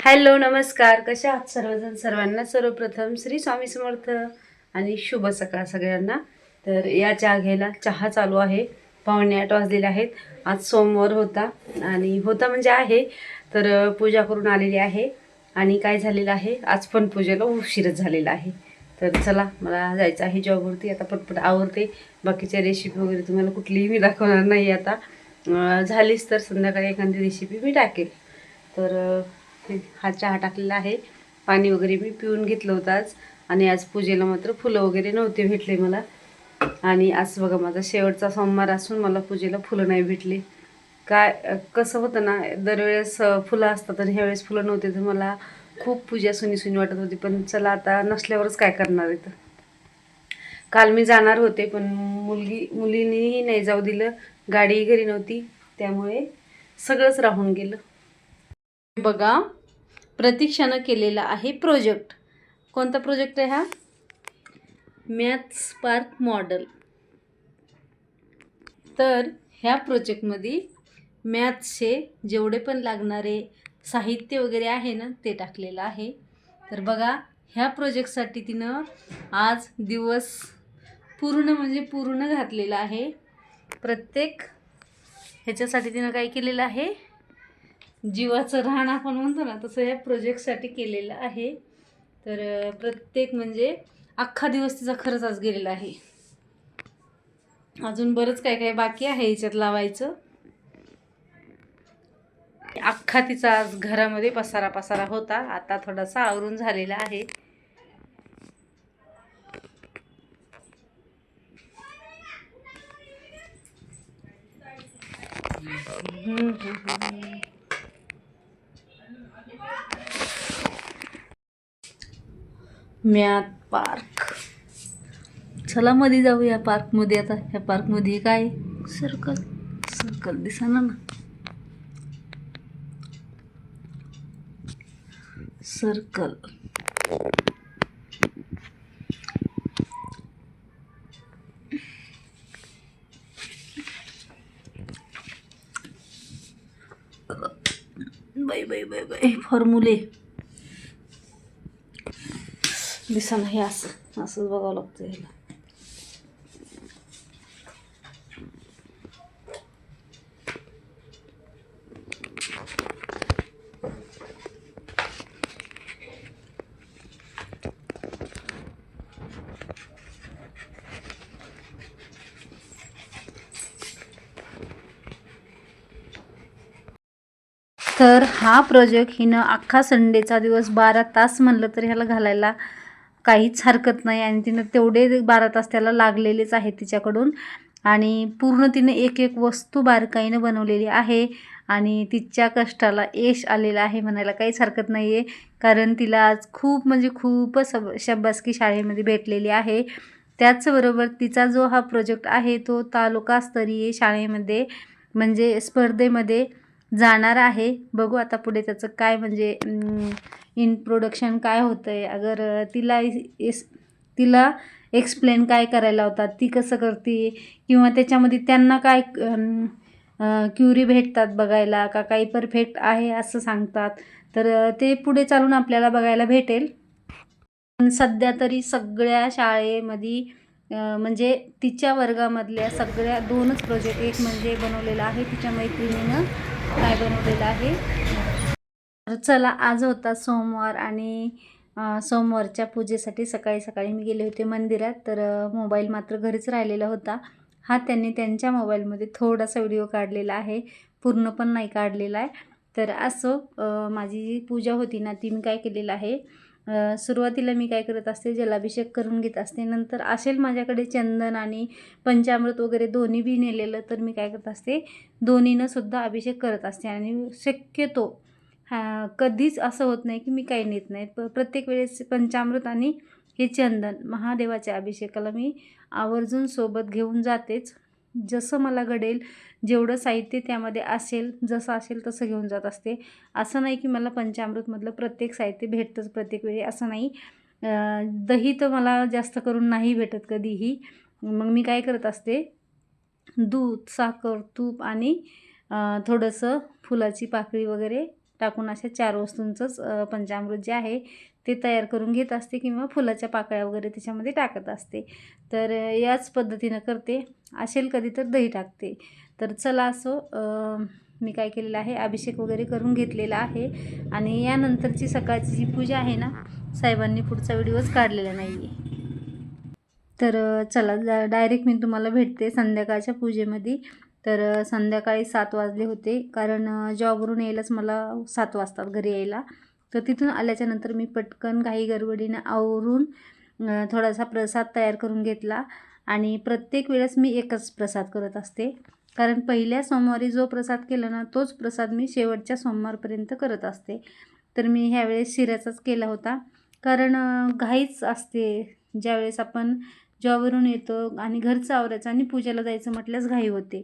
Hello नमस्कार, कशा आहात सर्वजण? सर्वांना सर्वप्रथम श्री स्वामी समर्थ आणि शुभ सकाळ सगळ्यांना. तर या चहा घ्यायला चहा चालू आहे. 7:45 वाजलेले आहेत. आज सोमवार होता आणि होता म्हणजे आहे. तर पूजा करून आलेली आहे आणि काय झालेलं आहे, आज पण पूजेला उशीरच झालेला आहे. तर चला, मला जायचं आहे जॉबवरती. आता पटपट आवरते. बाकीच्या रेसिपी वगैरे तुम्हाला कुठलीही मी दाखवणार नाही आता. झालीच तर संध्याकाळी एखादी रेसिपी मी टाकेल. तर हा चहा टाकलेला आहे. पाणी वगैरे मी पिऊन घेतलं होतं आज. आणि आज पूजेला मात्र फुलं वगैरे नव्हते भेटले मला. आणि आज बघा, माझा शेवटचा सोमवार असून मला पूजेला फुलं नाही भेटली. काय कसं होतं ना, दरवेळेस फुलं असतात आणि ह्यावेळेस फुलं नव्हते, तर मला खूप पूजा सुनी वाटत होती. पण चला, आता नसल्यावरच काय करणार आहे. तर काल मी जाणार होते, पण मुलींनीही नाही जाऊ दिलं. गाडी घरी नव्हती, त्यामुळे सगळंच राहून गेलं. बघा, प्रतीक्षानं केलेला आहे प्रोजेक्ट. कोणता प्रोजेक्ट आहे हा? Maths park model. तर ह्या प्रोजेक्टमध्ये मॅथ्सचे जेवढे पण लागणारे साहित्य वगैरे आहे ना, ते टाकलेलं आहे. तर बघा, ह्या प्रोजेक्टसाठी तिनं आज दिवस पूर्ण म्हणजे पूर्ण घातलेला आहे. प्रत्येक ह्याच्यासाठी तिनं काय केलेलं आहे, जीवाचं राहण आपण म्हणतो ना, तसं ह्या प्रोजेक्टसाठी केलेलं आहे. तर प्रत्येक म्हणजे अख्खा दिवस तिचा खरंच आज गेलेला आहे. अजून बरंच काय काय बाकी आहे ह्याच्यात लावायचं. अख्खा तिचा आज घरामध्ये पसारा होता. आता थोडासा आवरून झालेला आहे. Math park. चला मध्ये जाऊ या पार्कमध्ये. आता ह्या पार्कमध्ये काय सर्कल दिसना ना. सर्कल बाई फॉर्म्युले दिसना. हे असंच बघावं लागतं ह्याला. तर हा प्रोजेक्ट हिनं अख्खा संडेचा दिवस 12 तास म्हणलं तर ह्याला घालायला काहीच हरकत नाही. आणि तिनं तेवढे 12 तास त्याला लागलेलेच आहेत तिच्याकडून. आणि पूर्ण तिने एक एक वस्तू बारकाईनं बनवलेली आहे. आणि तिच्या कष्टाला यश आलेलं आहे म्हणायला काहीच हरकत नाही आहे. कारण तिला आज खूप म्हणजे खूपच शाबासकी शाळेमध्ये भेटलेली आहे. त्याचबरोबर तिचा जो हा प्रोजेक्ट आहे तो तालुकास्तरीय शाळेमध्ये म्हणजे स्पर्धेमध्ये जाणार आहे. बघू आता पुढे त्याचं काय म्हणजे इंट्रोडक्शन काय होतं आहे. अगर तिला एक्सप्लेन काय करायला होतात, ती कसं करते, किंवा त्याच्यामध्ये त्यांना काय क्युरी भेटतात बघायला का काही परफेक्ट आहे असं सांगतात. तर ते पुढे चालून आपल्याला बघायला भेटेल. सध्या तरी सगळ्या शाळेमध्ये म्हणजे तिच्या वर्गामधल्या सगळ्या 2च प्रोजेक्ट, एक म्हणजे बनवलेला आहे तिच्या मैत्रिणीनं काय बनवलेलं आहे. तर चला, आज होता सोमवार आणि सोमवारच्या पूजेसाठी सकाळी मी गेले होते मंदिरात. तर मोबाईल मात्र घरीच राहिलेला होता. हा त्यांनी त्यांच्या मोबाईलमध्ये थोडासा व्हिडिओ काढलेला आहे, पूर्ण पण नाही काढलेला आहे. तर असं माझी जी पूजा होती ना, ती मी काय केलेलं आहे, सुरुवातीला मी काय करत असते, जलाभिषेक करून घेत असते. नंतर असेल माझ्याकडे चंदन आणि पंचामृत वगैरे दोन्ही बी नेलेलं, तर मी काय करत असते, दोन्हीनं सुद्धा अभिषेक करत असते. आणि शक्यतो कधीच असं होत नाही की मी काही नेत नाही. प्रत्येक वेळेस पंचामृत आणि हे चंदन महादेवाच्या अभिषेकाला मी आवर्जून सोबत घेऊन जातेच. जसं मला घडेल, जेवढं साहित्य त्यामध्ये असेल, जसं असेल तसं घेऊन जात असते. असं नाही की मला पंचामृतमधलं प्रत्येक साहित्य भेटतंच प्रत्येक वेळी, असं नाही. दही तर मला जास्त करून नाही भेटत कधीही. मग मी काय करत असते, दूध, साखर, तूप आणि थोडंसं फुलाची पाकळी वगैरे टाकून अशा 4 वस्तूंचंच पंचामृत जे आहे ते तयार करून घेत असते किंवा फुलाच्या पाकळ्या वगैरे त्याच्यामध्ये टाकत असते. तर याच पद्धतीनं करते. असेल कधी तर दही टाकते. तर चला असो, मी काय केलेलं आहे, अभिषेक वगैरे करून घेतलेला आहे आणि यानंतरची सकाळची जी पूजा आहे ना, साहेबांनी पुढचा व्हिडिओच काढलेला नाही आहे. तर चला डायरेक्ट मी तुम्हाला भेटते संध्याकाळच्या पूजेमध्ये. तर संध्याकाळी 7 वाजले होते, कारण जॉबवरून यायलाच मला 7 वाजतात घरी यायला. तर तिथून आल्याच्यानंतर मी पटकन घाई गडबडीनं आवरून थोडासा प्रसाद तयार करून घेतला आणि प्रत्येक वेळेस मी एकच प्रसाद करत असते, कारण पहिल्या सोमवारी जो प्रसाद केला ना तोच प्रसाद मी शेवटच्या सोमवारपर्यंत करत असते. तर मी ह्यावेळेस शिऱ्याचाच केला होता, कारण घाईच असते. ज्यावेळेस आपण जॉबवरून येतो आणि घरचं आवरायचं आणि पूजेला जायचं म्हटल्यास घाई होते.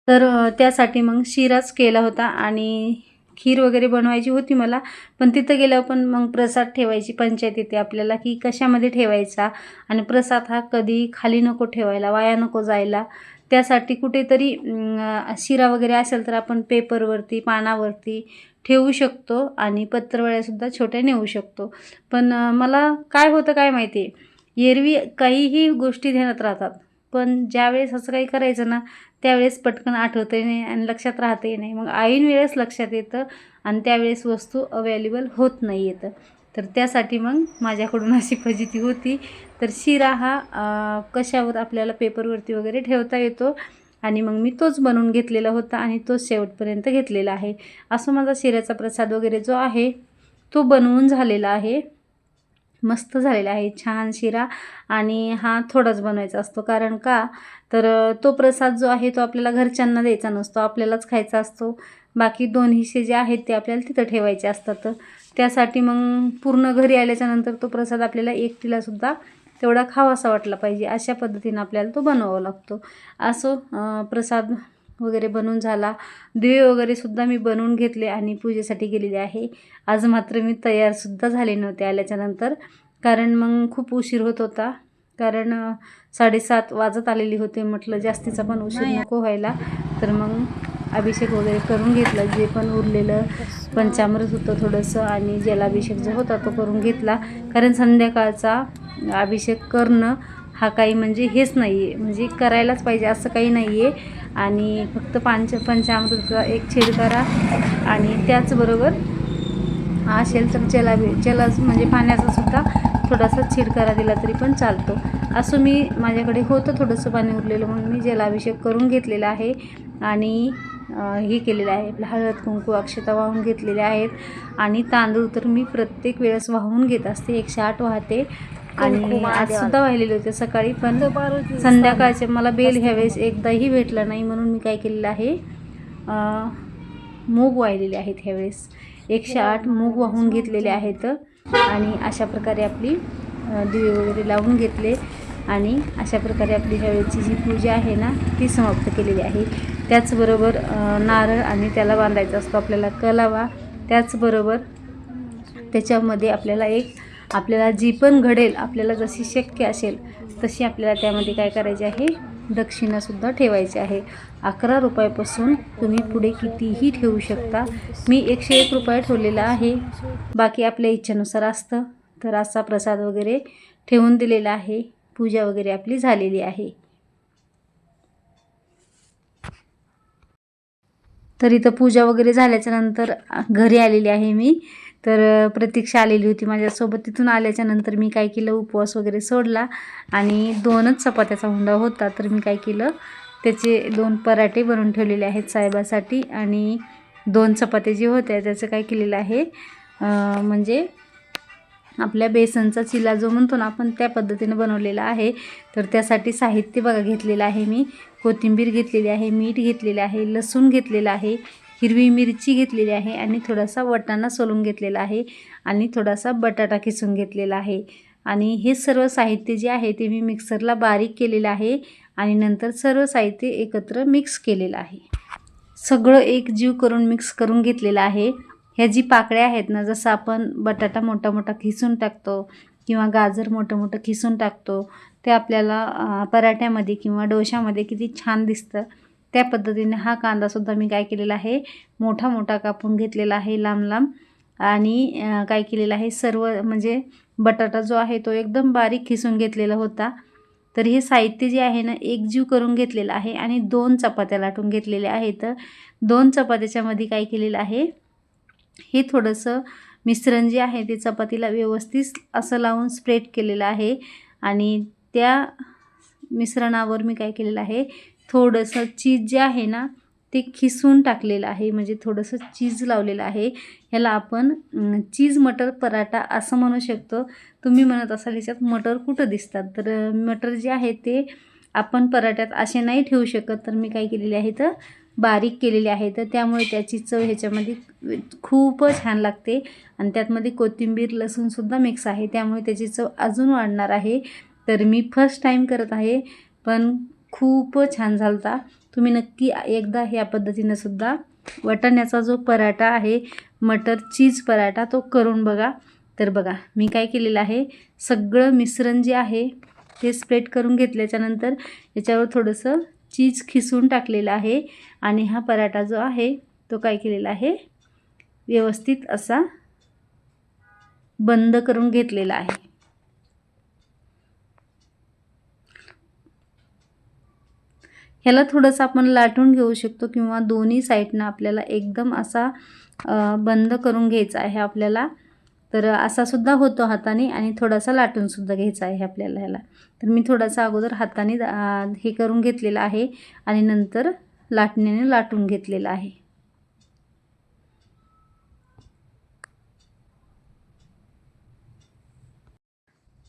तर त्यासाठी मग शिराच केला होता आणि खीर वगैरे बनवायची होती मला, पण तिथं गेल्यावर पण मग प्रसाद ठेवायची पंचायत येते आपल्याला की कशामध्ये ठेवायचा आणि प्रसाद हा कधी खाली नको ठेवायला, वाया नको जायला. त्यासाठी कुठेतरी शिरा वगैरे असेल तर आपण पेपरवरती, पानावरती ठेवू शकतो आणि पत्रवळ्यासुद्धा छोट्या नेऊ शकतो. पण मला काय होतं काय माहिती, एरवी काहीही गोष्टी ध्यानात राहतात, पण ज्यावेळेस असं काही करायचं ना त्यावेळेस पटकन आठवतही नाही आणि लक्षात राहतही नाही. मग ऐन वेळेस लक्षात येतं आणि त्यावेळेस वस्तू अवेलेबल होत नाही येतं. तर त्यासाठी मग माझ्याकडून अशी फजिती होती. तर शिरा हा कशावर आपल्याला पेपरवरती वगैरे ठेवता येतो आणि मग मी तोच बनवून घेतलेला होता आणि तोच शेवटपर्यंत घेतलेला आहे. असं माझा शिऱ्याचा प्रसाद वगैरे जो आहे तो बनवून झालेला आहे. मस्त झालेला आहे, छान शिरा. आणि हा थोडाच बनवायचा असतो, कारण का तर तो प्रसाद जो आहे तो आपल्याला घरच्यांना द्यायचा नसतो, आपल्यालाच खायचा असतो. बाकी 2 हिस्से जे आहेत ते आपल्याला तिथं ठेवायचे असतात. त्यासाठी मग पूर्ण घरी आल्याच्यानंतर तो प्रसाद आपल्याला एकटीलासुद्धा तेवढा खावासा वाटला पाहिजे, अशा पद्धतीनं आपल्याला तो बनवावा लागतो. असो, प्रसाद वगैरे बनवून झाला. दिवे वगैरे सुद्धा मी बनवून घेतले आणि पूजेसाठी गेलेले आहे. आज मात्र मी तयारसुद्धा झाले नव्हते आल्याच्यानंतर, कारण मग खूप उशीर होत होता. कारण 7:30 वाजत आलेली होते. म्हटलं जास्तीचा पण उशीर नको व्हायला. तर मग अभिषेक वगैरे करून घेतला. जे पण उरलेलं पंचामृत होतं थोडंसं आणि जलाभिषेक जो होता तो करून घेतला. कारण संध्याकाळचा अभिषेक करणं हा काही म्हणजे हेच नाही आहे, म्हणजे करायलाच पाहिजे असं काही नाही आहे. आणि फक्त पंचामृताचा एक छेद करा आणि त्याचबरोबर असेल तर जलाच म्हणजे पाण्याचा सुद्धा थोडासा छिडकारा दिला तरी पण चालतो. असं मी माझ्याकडे होतं थोडंसं पाणी उरलेलं म्हणून मी जलाभिषेक करून घेतलेला आहे आणि हे केलेलं आहे, आपलं हळद कुंकू अक्षता वाहून घेतलेल्या आहेत. आणि तांदूळ तर मी प्रत्येक वेळेस वाहून घेत असते, 108 वाहते आणि आजसुद्धा वाहिलेले होते सकाळी. पण संध्याकाळचे मला बेल ह्यावेळेस एकदाही भेटला नाही, म्हणून मी काय केलेलं आहे, मूग वाहिलेले आहेत. ह्यावेळेस 108 मूग वाहून घेतलेले आहेत आणि अशा प्रकारे आपली दिवे वगैरे लावून घेतले आणि अशा प्रकारे आपली ह्यावेळेची जी पूजा आहे ना ती समाप्त केलेली आहे. त्याचबरोबर नारळ आणि त्याला बांधायचा असतो आपल्याला कलावा. त्याचबरोबर त्याच्यामध्ये आपल्याला जी पण घडेल, आपल्याला जशी शक्य असेल तशी आपल्याला त्यामध्ये काय करायचे आहे, दक्षिणासुद्धा ठेवायची आहे. 11 रुपयापासून तुम्ही पुढे कितीही ठेवू शकता. मी 101 रुपये ठेवलेला आहे, बाकी आपल्या इच्छेनुसार असतं. तर असा प्रसाद वगैरे ठेवून दिलेला आहे. पूजा वगैरे आपली झालेली आहे. तर इथं पूजा वगैरे झाल्याच्यानंतर घरी आलेली आहे मी. तर प्रतीक्षा आलेली होती माझ्यासोबत. तिथून आल्याच्यानंतर मी काय केलं, उपवास वगैरे सोडला आणि 2च चपात्याचा हुंडा होता. तर मी काय केलं, त्याचे 2 पराठे बनवून ठेवलेले आहेत साहेबासाठी आणि 2 चपात्या जे होत्या त्याचं काय केलेलं आहे, म्हणजे आपल्या बेसनचा चिला जो म्हणतो ना आपण त्या पद्धतीनं बनवलेला आहे. तर त्यासाठी साहित्य बघा घेतलेलं आहे मी. कोथिंबीर घेतलेली आहे, मीठ घेतलेलं आहे, लसूण घेतलेला आहे, हिरवी मिरची घेतलेली आहे आणि थोडासा वाटाणा सोलून घेतलेला आहे आणि थोडासा बटाटा किसून घेतलेला आहे. आणि हे सर्व साहित्य जे आहे ते मी मिक्सरला बारीक केलेलं आहे आणि नंतर सर्व साहित्य एकत्र मिक्स केलेलं आहे. सगळं एकजीव करून मिक्स करून घेतलेलं आहे. ह्या जी पाकळ्या आहेत ना, जसं आपण बटाटा मोठा मोठा खिसून टाकतो किंवा गाजर मोठं मोठं खिसून टाकतो, ते आपल्याला पराठ्यामध्ये किंवा डोशामध्ये किती छान दिसतं. त्या पद्धतीने हा कांदासुद्धा मी काय केलेला आहे, मोठा मोठा कापून घेतलेला आहे लांब लांब. आणि काय केलेलं आहे, सर्व म्हणजे बटाटा जो आहे तो एकदम बारीक खिसून घेतलेला होता. तर हे साहित्य जे आहे ना, एकजीव करून घेतलेलं आहे आणि 2 चपात्या लाटून घेतलेल्या आहेत. 2 चपात्याच्यामध्ये काय केलेलं आहे, हे थोडंसं मिश्रण जे आहे ते चपातीला व्यवस्थित असं लावून स्प्रेड केलेलं आहे. आणि त्या मिश्रणावर मी काय केलेलं आहे, थोडंसं चीज जे आहे ना ते खिसून टाकलेलं आहे, म्हणजे थोडंसं चीज लावलेलं आहे. ह्याला आपण चीज मटर पराठा असं म्हणू शकतो. तुम्ही म्हणत असाल ह्याच्यात मटर कुठं दिसतात, तर मटर जे आहे ते आपण पराठ्यात असे नाही ठेवू शकत. तर मी काय केलेले आहे, तर बारीक केलेले आहे, तर त्यामुळे त्याची चव ह्याच्यामध्ये खूपच छान लागते. आणि त्यातमध्ये कोथिंबीर लसूणसुद्धा मिक्स आहे, त्यामुळे त्याची चव अजून वाढणार आहे. तर मी फर्स्ट टाईम करत आहे, पण खूप छान झाला होता. तुम्ही नक्की एकदा ह्या पद्धतीनं सुद्धा वाटाण्याचा जो पराठा आहे, मटर चीज पराठा, तो करून बघा. तर बघा मी काय केलेलं आहे, सगळं मिश्रण जे आहे ते स्प्रेड करून घेतल्याच्यानंतर याच्यावर थोडंसं चीज खिसून टाकलेलं आहे. आणि हा पराठा जो आहे तो काय केलेला आहे, व्यवस्थित असा बंद करून घेतलेला आहे. ह्याला थोडंसं आपण लाटून घेऊ शकतो किंवा दोन्ही साईडनं आपल्याला एकदम असा बंद करून घ्यायचा आहे आपल्याला. तर असा सुद्धा होतो हाताने आणि थोडासा लाटूनसुद्धा घ्यायचा आहे आपल्याला ह्याला. तर मी थोडासा अगोदर हाताने हे करून घेतलेलं आहे आणि नंतर लाटण्याने लाटून घेतलेलं आहे.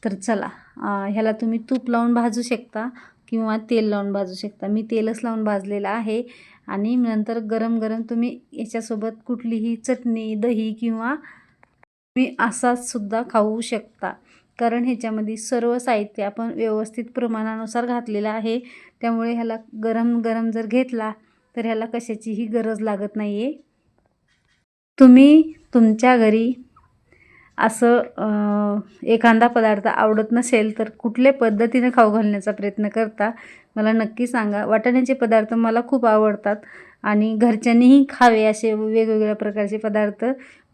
तर चला, ह्याला तुम्ही तूप लावून भाजू शकता किंवा तेल लावून भाजू शकता. मी तेलच लावून भाजलेलं आहे. आणि नंतर गरम गरम तुम्ही याच्यासोबत कुठलीही चटणी, दही किंवा तुम्ही असाच सुद्धा खाऊ शकता. कारण ह्याच्यामध्ये सर्व साहित्य आपण व्यवस्थित प्रमाणानुसार घातलेलं आहे, त्यामुळे ह्याला गरम गरम जर घेतला तर ह्याला कशाचीही गरज लागत नाही आहे. तुम्ही तुमच्या घरी असं एखादा पदार्थ आवडत नसेल तर कुठल्या पद्धतीने खाऊ घालण्याचा प्रयत्न करता, मला नक्की सांगा. वाटाण्याचे पदार्थ मला खूप आवडतात आणि घरच्यांनीही खावे असे वेगवेगळ्या प्रकारचे पदार्थ,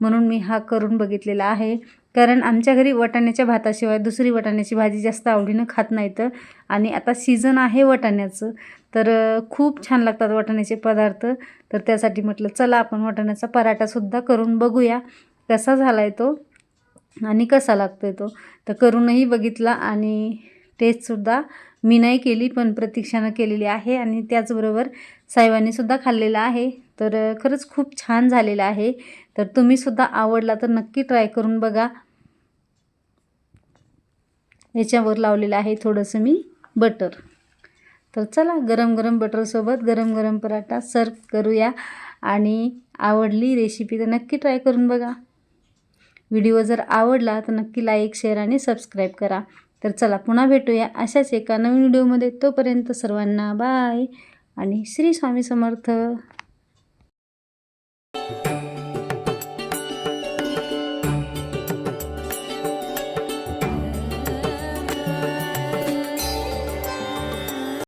म्हणून मी हा करून बघितलेला आहे. कारण आमच्या घरी वाटाण्याच्या भाताशिवाय दुसरी वाटाण्याची भाजी जास्त आवडीनं खात नाहीत. आणि आता सीझन आहे वाटाण्याचं, तर खूप छान लागतात वाटाण्याचे पदार्थ. तर त्यासाठी म्हटलं चला आपण वाटाण्याचा पराठासुद्धा करून बघूया कसा झाला आहे तो आणि कसा लागतो आहे तो. तर करूनही बघितला आणि टेस्टसुद्धा मी नाही केली, पण प्रतीक्षानं केलेली आहे आणि त्याचबरोबर साहेबांनीसुद्धा खाल्लेला आहे. तर खरंच खूप छान झालेलं आहे. तर तुम्हीसुद्धा आवडला तर नक्की ट्राय करून बघा. याच्यावर लावलेलं आहे थोडंसं मी बटर. तर चला, गरम गरम बटरसोबत गरम गरम पराठा सर्व करूया. आणि आवडली रेसिपी तर नक्की ट्राय करून बघा. व्हिडिओ जर आवडला तर नक्की लाईक, शेअर आणि सबस्क्राईब करा. तर चला पुन्हा भेटूया अशाच एका नवीन व्हिडिओमध्ये. तोपर्यंत सर्वांना बाय आणि श्री स्वामी समर्थ.